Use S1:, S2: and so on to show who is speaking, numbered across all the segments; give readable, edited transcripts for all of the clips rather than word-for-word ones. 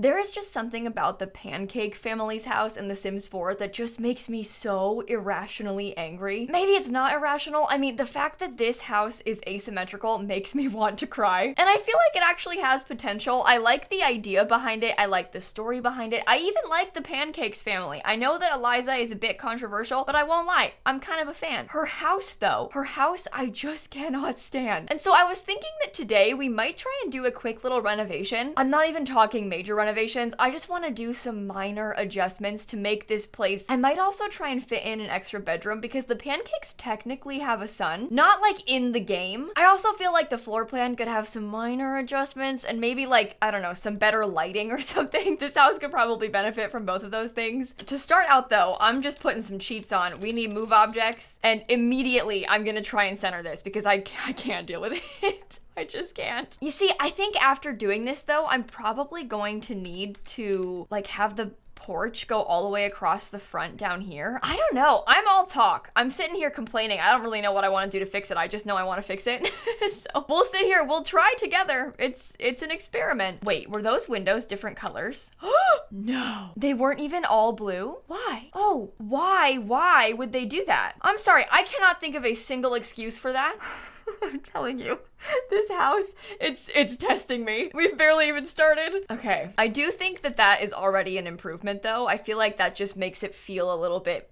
S1: There is just something about the Pancake family's house in The Sims 4 that just makes me so irrationally angry. Maybe it's not irrational. I mean, the fact that this house is asymmetrical makes me want to cry. And I feel like it actually has potential. I like the idea behind it. I like the story behind it. I even like the Pancakes family. I know that Eliza is a bit controversial, but I won't lie. I'm kind of a fan. Her house though, her house I just cannot stand. And so I was thinking that today we might try and do a quick little renovation. I'm not even talking major renovations. I just want to do some minor adjustments to make this place. I might also try and fit in an extra bedroom because the Pancakes technically have a son, not like in the game. I also feel like the floor plan could have some minor adjustments and maybe like, I don't know, some better lighting or something. This house could probably benefit from both of those things. To start out though, I'm just putting some cheats on. We need move objects and immediately I'm gonna try and center this because I can't deal with it. I just can't. You see, I think after doing this though, I'm probably going to need to like have the porch go all the way across the front down here. I don't know. I'm all talk. I'm sitting here complaining. I don't really know what I want to do to fix it. I just know I want to fix it. So we'll sit here. We'll try together. It's an experiment. Wait, were those windows different colors? No. They weren't even all blue? Why? Oh, why? Why would they do that? I'm sorry. I cannot think of a single excuse for that. I'm telling you, this house, it's testing me. We've barely even started. Okay, I do think that that is already an improvement though. I feel like that just makes it feel a little bit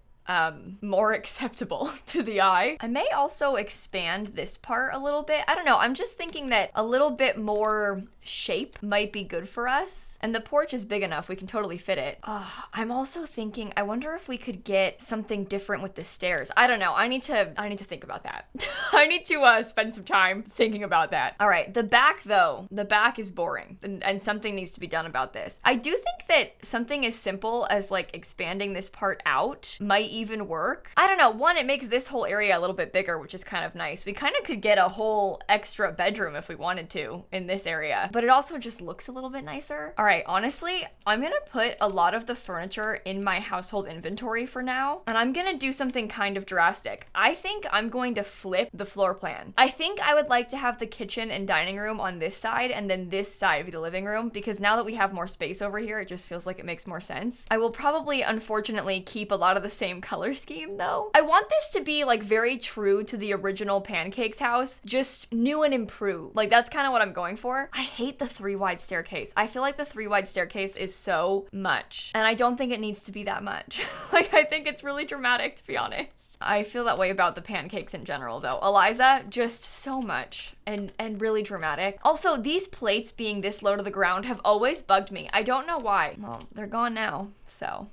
S1: more acceptable to the eye. I may also expand this part a little bit. I don't know. I'm just thinking that a little bit more shape might be good for us. And the porch is big enough. We can totally fit it. I'm also thinking, I wonder if we could get something different with the stairs. I don't know. I need to think about that. I need to spend some time thinking about that. All right. The back though, the back is boring and something needs to be done about this. I do think that something as simple as like expanding this part out might even work. I don't know. One, it makes this whole area a little bit bigger, which is kind of nice. We kind of could get a whole extra bedroom if we wanted to in this area, but it also just looks a little bit nicer. All right, honestly, I'm gonna put a lot of the furniture in my household inventory for now, and I'm gonna do something kind of drastic. I think I'm going to flip the floor plan. I think I would like to have the kitchen and dining room on this side, and then this side be the living room, because now that we have more space over here, it just feels like it makes more sense. I will probably, unfortunately, keep a lot of the same color scheme though. I want this to be like very true to the original Pancakes house, just new and improved. Like that's kind of what I'm going for. I hate the 3 wide staircase. I feel like the 3 wide staircase is so much and I don't think it needs to be that much. Like I think it's really dramatic, to be honest. I feel that way about the Pancakes in general though. Eliza, just so much and really dramatic. Also, these plates being this low to the ground have always bugged me. I don't know why. Well, they're gone now, so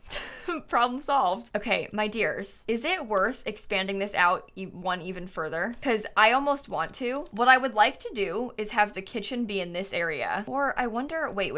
S1: problem solved. Okay, my dears, is it worth expanding this out one even further? Because I almost want to. What I would like to do is have the kitchen be in this area. Or I wonder, wait,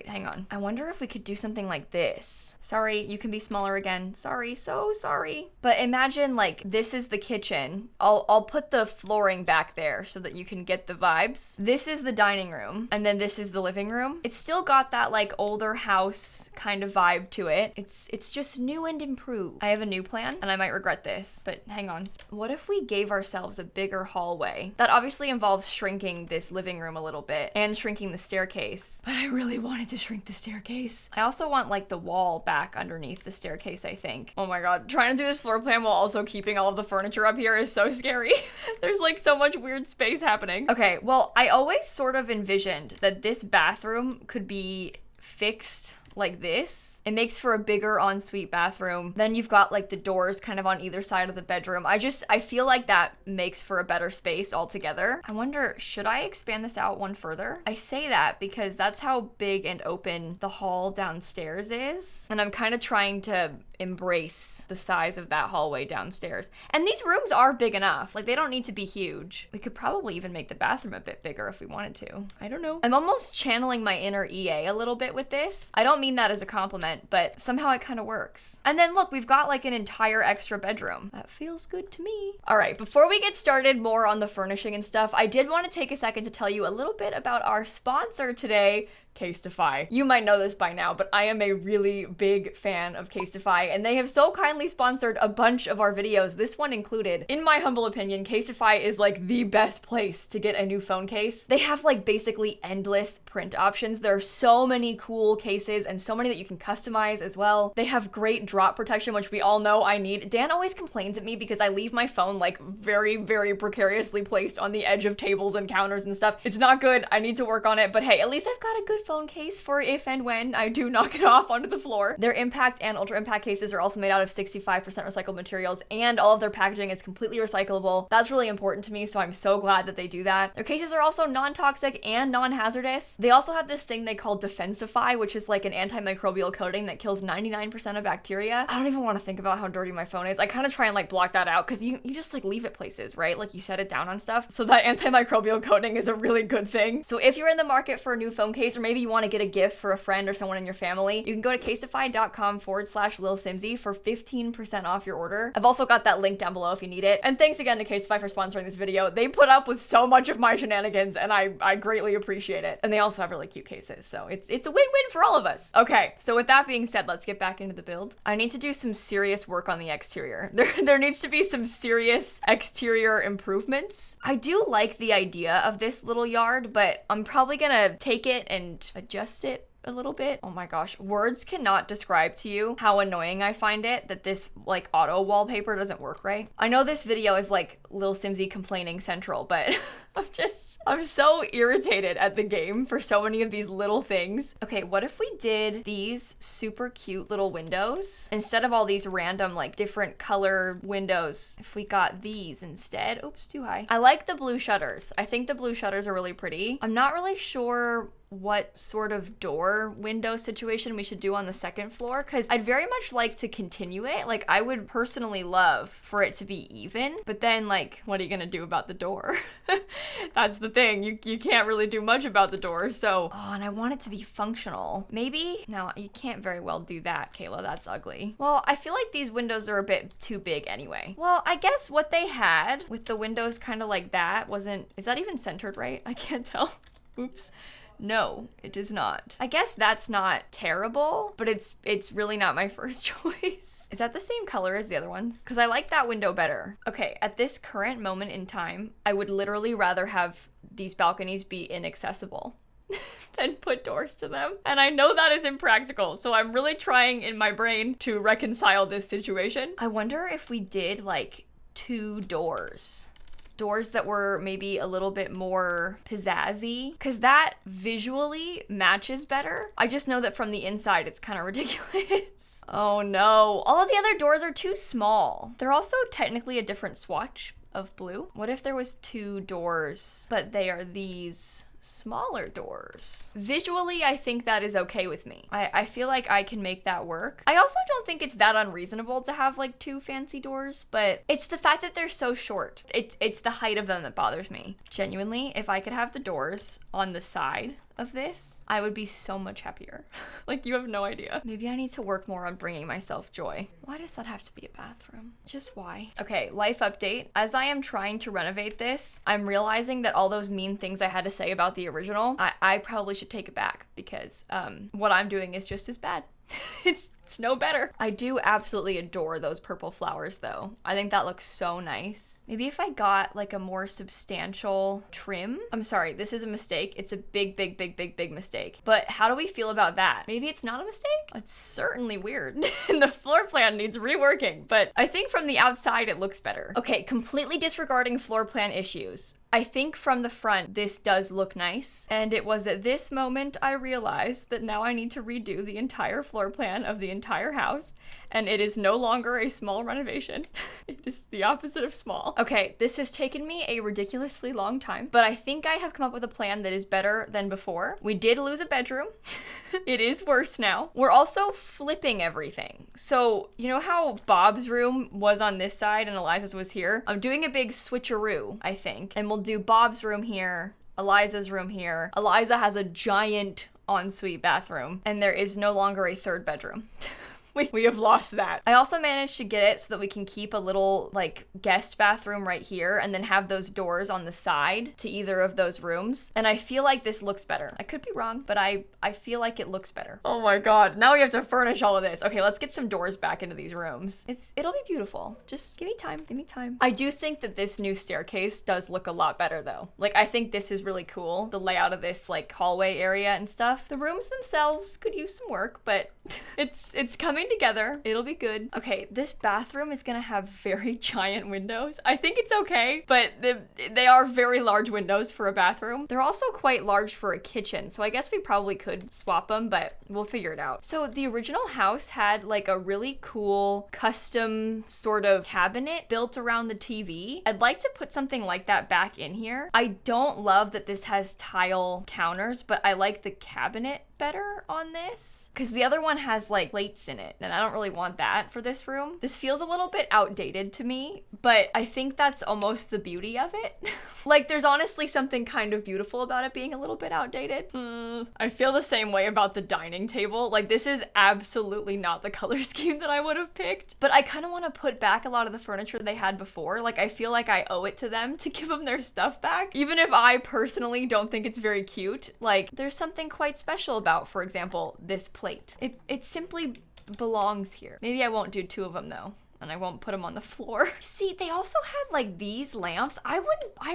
S1: hang on. I wonder if we could do something like this. Sorry, you can be smaller again. Sorry, so sorry. But imagine like this is the kitchen. I'll put the flooring back there so that you can get the vibes. This is the dining room, and then this is the living room. It's still got that like older house kind of vibe to it. It's just new and improved. I have a new plan, and I might regret this, but hang on. What if we gave ourselves a bigger hallway? That obviously involves shrinking this living room a little bit and shrinking the staircase, but I really wanted to shrink the staircase. I also want like the wall back underneath the staircase, I think. Oh my god, trying to do this floor plan while also keeping all of the furniture up here is so scary. There's like so much weird space happening. Okay, well, I always sort of envisioned that this bathroom could be fixed like this. It makes for a bigger ensuite bathroom. Then you've got like the doors kind of on either side of the bedroom. I feel like that makes for a better space altogether. I wonder, should I expand this out one further? I say that because that's how big and open the hall downstairs is. And I'm kind of trying to embrace the size of that hallway downstairs. And these rooms are big enough. Like they don't need to be huge. We could probably even make the bathroom a bit bigger if we wanted to. I don't know. I'm almost channeling my inner EA a little bit with this. I don't mean that as a compliment, but somehow it kind of works. And then look, we've got like an entire extra bedroom. That feels good to me. All right, before we get started more on the furnishing and stuff, I did want to take a second to tell you a little bit about our sponsor today, Casetify. You might know this by now, but I am a really big fan of Casetify, and they have so kindly sponsored a bunch of our videos, this one included. In my humble opinion, Casetify is like the best place to get a new phone case. They have like basically endless print options. There are so many cool cases and so many that you can customize as well. They have great drop protection, which we all know I need. Dan always complains at me because I leave my phone like very, very precariously placed on the edge of tables and counters and stuff. It's not good. I need to work on it, but hey, at least I've got a good phone case for if and when I do knock it off onto the floor. Their impact and ultra impact cases are also made out of 65% recycled materials, and all of their packaging is completely recyclable. That's really important to me, so I'm so glad that they do that. Their cases are also non-toxic and non-hazardous. They also have this thing they call Defensify, which is like an antimicrobial coating that kills 99% of bacteria. I don't even want to think about how dirty my phone is. I kind of try and like block that out because you just like leave it places, right? Like you set it down on stuff. So that antimicrobial coating is a really good thing. So if you're in the market for a new phone case, or maybe you want to get a gift for a friend or someone in your family, you can go to casetify.com/lilsimsie for 15% off your order. I've also got that link down below if you need it. And thanks again to Casetify for sponsoring this video. They put up with so much of my shenanigans, and I greatly appreciate it. And they also have really cute cases, so it's a win-win for all of us. Okay, so with that being said, let's get back into the build. I need to do some serious work on the exterior. There needs to be some serious exterior improvements. I do like the idea of this little yard, but I'm probably gonna take it and adjust it a little bit. Oh my gosh, words cannot describe to you how annoying I find it that this like auto wallpaper doesn't work right. I know this video is like Lil Simsie complaining central, but I'm so irritated at the game for so many of these little things. Okay, what if we did these super cute little windows instead of all these random like different color windows? If we got these instead. Oops, too high. I like the blue shutters. I think the blue shutters are really pretty. I'm not really sure what sort of door window situation we should do on the second floor, because I'd very much like to continue it. Like I would personally love for it to be even, but then like what are you gonna do about the door? That's the thing, you can't really do much about the door. So and I want it to be functional. Maybe no, you can't very well do that, Kayla. That's ugly. Well, I feel like these windows are a bit too big anyway. Well, I guess what they had with the windows kind of like that is that even centered right? I can't tell. Oops. No, it is not. I guess that's not terrible, but it's really not my first choice. Is that the same color as the other ones? Because I like that window better. Okay, at this current moment in time, I would literally rather have these balconies be inaccessible than put doors to them. And I know that is impractical, so I'm really trying in my brain to reconcile this situation. I wonder if we did like 2 doors. Doors that were maybe a little bit more pizzazzy, because that visually matches better. I just know that from the inside it's kind of ridiculous. Oh no, all of the other doors are too small. They're also technically a different swatch of blue. What if there was 2 doors, but they are these smaller doors? Visually, I think that is okay with me. I feel like I can make that work. I also don't think it's that unreasonable to have like 2 fancy doors, but it's the fact that they're so short. It's the height of them that bothers me. Genuinely, if I could have the doors on the side of this, I would be so much happier. Like, you have no idea. Maybe I need to work more on bringing myself joy. Why does that have to be a bathroom? Just why? Okay, life update. As I am trying to renovate this, I'm realizing that all those mean things I had to say about the original, I probably should take it back, because what I'm doing is just as bad. It's no better. I do absolutely adore those purple flowers though. I think that looks so nice. Maybe if I got like a more substantial trim. I'm sorry, this is a mistake. It's a big mistake. But how do we feel about that? Maybe it's not a mistake? It's certainly weird. The floor plan needs reworking, but I think from the outside it looks better. Okay, completely disregarding floor plan issues. I think from the front, this does look nice. And it was at this moment I realized that now I need to redo the entire floor plan of the entire house. And it is no longer a small renovation. It is the opposite of small. Okay, this has taken me a ridiculously long time, but I think I have come up with a plan that is better than before. We did lose a bedroom. It is worse now. We're also flipping everything. So, you know how Bob's room was on this side and Eliza's was here? I'm doing a big switcheroo, I think. And we'll do Bob's room here, Eliza's room here. Eliza has a giant ensuite bathroom, and there is no longer a 3rd bedroom. we have lost that. I also managed to get it so that we can keep a little like guest bathroom right here and then have those doors on the side to either of those rooms. And I feel like this looks better. I could be wrong, but I feel like it looks better. Oh my God. Now we have to furnish all of this. Okay, let's get some doors back into these rooms. It'll be beautiful. Just give me time. Give me time. I do think that this new staircase does look a lot better though. Like I think this is really cool. The layout of this like hallway area and stuff. The rooms themselves could use some work, but it's coming together. It'll be good. Okay, this bathroom is gonna have very giant windows. I think it's okay, but they are very large windows for a bathroom. They're also quite large for a kitchen, so I guess we probably could swap them, but we'll figure it out. So the original house had like a really cool custom sort of cabinet built around the TV. I'd like to put something like that back in here. I don't love that this has tile counters, but I like the cabinet better on this because the other one has like plates in it and I don't really want that for this room. This feels a little bit outdated to me, but I think that's almost the beauty of it. Like there's honestly something kind of beautiful about it being a little bit outdated. I feel the same way about the dining table. Like this is absolutely not the color scheme that I would have picked, but I kind of want to put back a lot of the furniture they had before. Like I feel like I owe it to them to give them their stuff back. Even if I personally don't think it's very cute, like there's something quite special about, for example, this plate. It simply belongs here. Maybe I won't do two of them though. And I won't put them on the floor. See, they also had like these lamps. I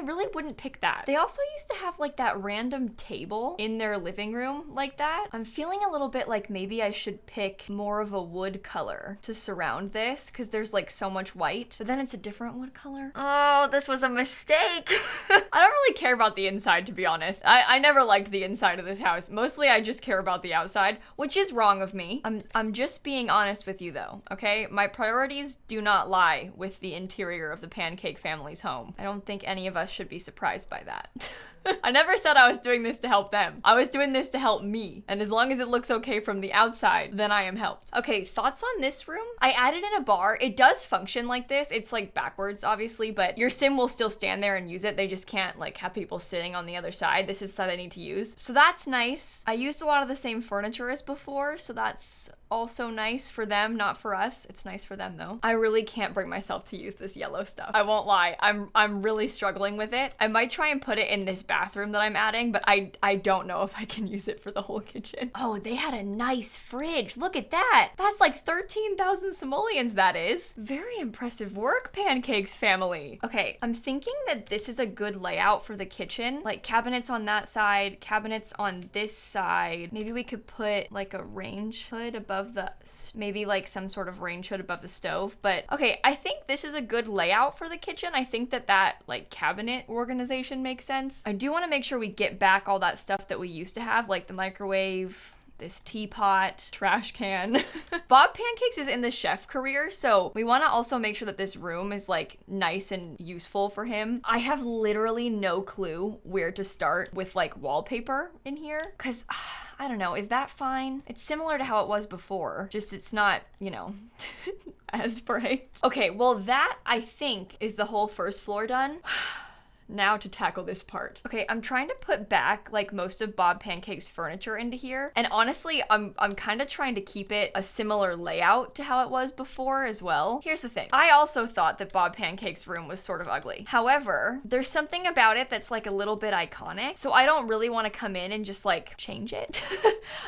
S1: really wouldn't pick that. They also used to have like that random table in their living room like that. I'm feeling a little bit like maybe I should pick more of a wood color to surround this because there's like so much white, but then it's a different wood color. Oh, this was a mistake. I don't really care about the inside, to be honest. I never liked the inside of this house. Mostly I just care about the outside, which is wrong of me. I'm just being honest with you though, okay? My priorities do not lie with the interior of the Pancake family's home. I don't think any of us should be surprised by that. I never said I was doing this to help them. I was doing this to help me. And as long as it looks okay from the outside, then I am helped. Okay, thoughts on this room? I added in a bar. It does function like this. It's like backwards, obviously, but your sim will still stand there and use it. They just can't like have people sitting on the other side. This is the side they need to use. So that's nice. I used a lot of the same furniture as before, so that's also nice for them, not for us. It's nice for them though. I really can't bring myself to use this yellow stuff. I won't lie. I'm really struggling with it. I might try and put it in this bathroom that I'm adding, but I don't know if I can use it for the whole kitchen. Oh, they had a nice fridge. Look at that. That's like 13,000 simoleons, that is. Very impressive work, Pancakes family. Okay, I'm thinking that this is a good layout for the kitchen. Like cabinets on that side, cabinets on this side. Maybe we could put like a range hood above the, maybe like some sort of range hood above the stove. But okay, I think this is a good layout for the kitchen. I think that like cabinet organization makes sense. I do want to make sure we get back all that stuff that we used to have, like the microwave, this teapot, trash can. Bob Pancakes is in the chef career, so we want to also make sure that this room is like nice and useful for him. I have literally no clue where to start with like wallpaper in here, because I don't know, is that fine? It's similar to how it was before, just it's not, you know, as bright. Okay, well that I think is the whole first floor done. Now to tackle this part. Okay, I'm trying to put back like most of Bob Pancake's furniture into here. And honestly, I'm kind of trying to keep it a similar layout to how it was before as well. Here's the thing. I also thought that Bob Pancake's room was sort of ugly. However, there's something about it that's like a little bit iconic. So I don't really want to come in and just like change it.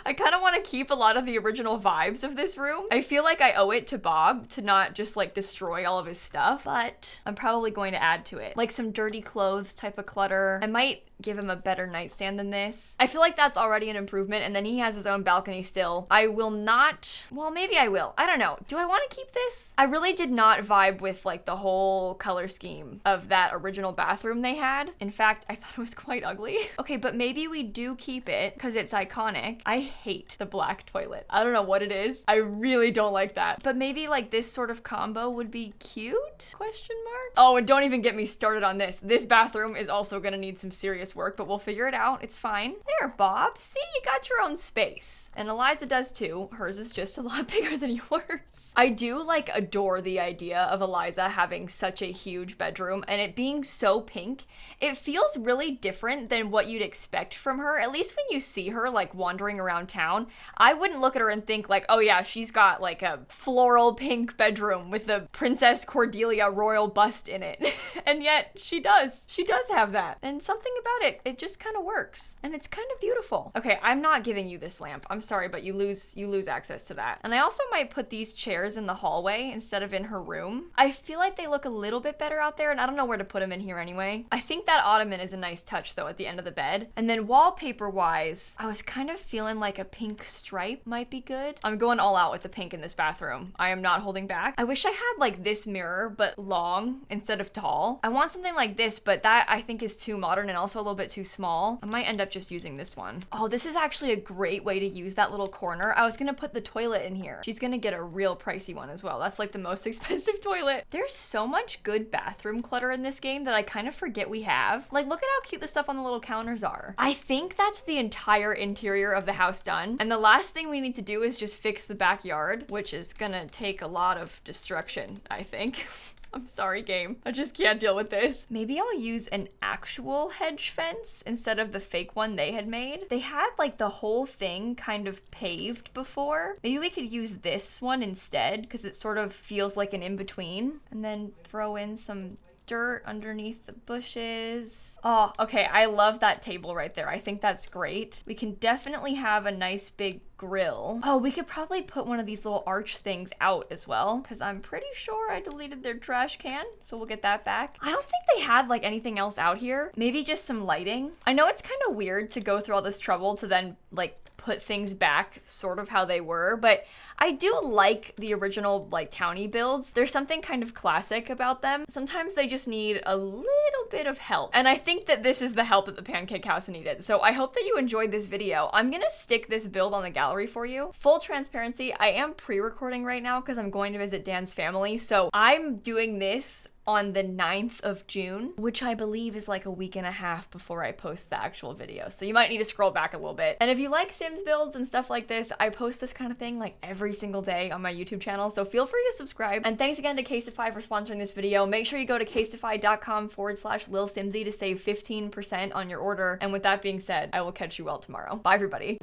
S1: I kind of want to keep a lot of the original vibes of this room. I feel like I owe it to Bob to not just like destroy all of his stuff, but I'm probably going to add to it. Like some dirty clothes type of clutter. I might give him a better nightstand than this. I feel like that's already an improvement, and then he has his own balcony still. I will not, well, maybe I will. I don't know. Do I want to keep this? I really did not vibe with like the whole color scheme of that original bathroom they had. In fact, I thought it was quite ugly. Okay, but maybe we do keep it because it's iconic. I hate the black toilet. I don't know what it is. I really don't like that. But maybe like this sort of combo would be cute? Question mark? Oh, and don't even get me started on this. This bathroom is also gonna need some serious serious work, but we'll figure it out. It's fine. There, Bob. See, you got your own space. And Eliza does too. Hers is just a lot bigger than yours. I do like adore the idea of Eliza having such a huge bedroom and it being so pink. It feels really different than what you'd expect from her. At least when you see her like wandering around town, I wouldn't look at her and think like, oh yeah, she's got like a floral pink bedroom with a Princess Cordelia royal bust in it. And yet she does. She does have that. And something about it, it just kind of works. And it's kind of beautiful. Okay, I'm not giving you this lamp. I'm sorry, but you lose access to that. And I also might put these chairs in the hallway instead of in her room. I feel like they look a little bit better out there, and I don't know where to put them in here anyway. I think that ottoman is a nice touch though at the end of the bed. And then wallpaper wise, I was kind of feeling like a pink stripe might be good. I'm going all out with the pink in this bathroom. I am not holding back. I wish I had like this mirror, but long instead of tall. I want something like this, but that I think is too modern and also a little bit too small. I might end up just using this one. Oh, this is actually a great way to use that little corner. I was gonna put the toilet in here. She's gonna get a real pricey one as well. That's like the most expensive toilet. There's so much good bathroom clutter in this game that I kind of forget we have. Like, look at how cute the stuff on the little counters are. I think that's the entire interior of the house done. And the last thing we need to do is just fix the backyard, which is gonna take a lot of destruction, I think. I'm sorry, game. I just can't deal with this. Maybe I'll use an actual hedge fence instead of the fake one they had made. They had like the whole thing kind of paved before. Maybe we could use this one instead because it sort of feels like an in-between. And then throw in some dirt underneath the bushes. Oh, okay. I love that table right there. I think that's great. We can definitely have a nice big grill. Oh, we could probably put one of these little arch things out as well because I'm pretty sure I deleted their trash can, so we'll get that back. I don't think they had like anything else out here. Maybe just some lighting. I know it's kind of weird to go through all this trouble to then like put things back sort of how they were, but I do like the original like townie builds. There's something kind of classic about them. Sometimes they just need a little bit of help. And I think that this is the help that the pancake house needed. So I hope that you enjoyed this video. I'm gonna stick this build on the gallery for you. Full transparency, I am pre-recording right now because I'm going to visit Dan's family. So I'm doing this on the 9th of June, which I believe is like a week and a half before I post the actual video. So you might need to scroll back a little bit. And if you like Sims builds and stuff like this, I post this kind of thing like every single day on my YouTube channel. So feel free to subscribe. And thanks again to Casetify for sponsoring this video. Make sure you go to casetify.com/lilsimsie to save 15% on your order. And with that being said, I will catch you all tomorrow. Bye everybody.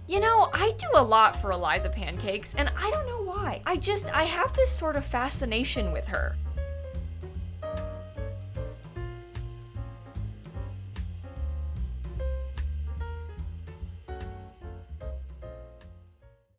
S1: You know, I do a lot for Eliza Pancakes, and I don't know why. I have this sort of fascination with her.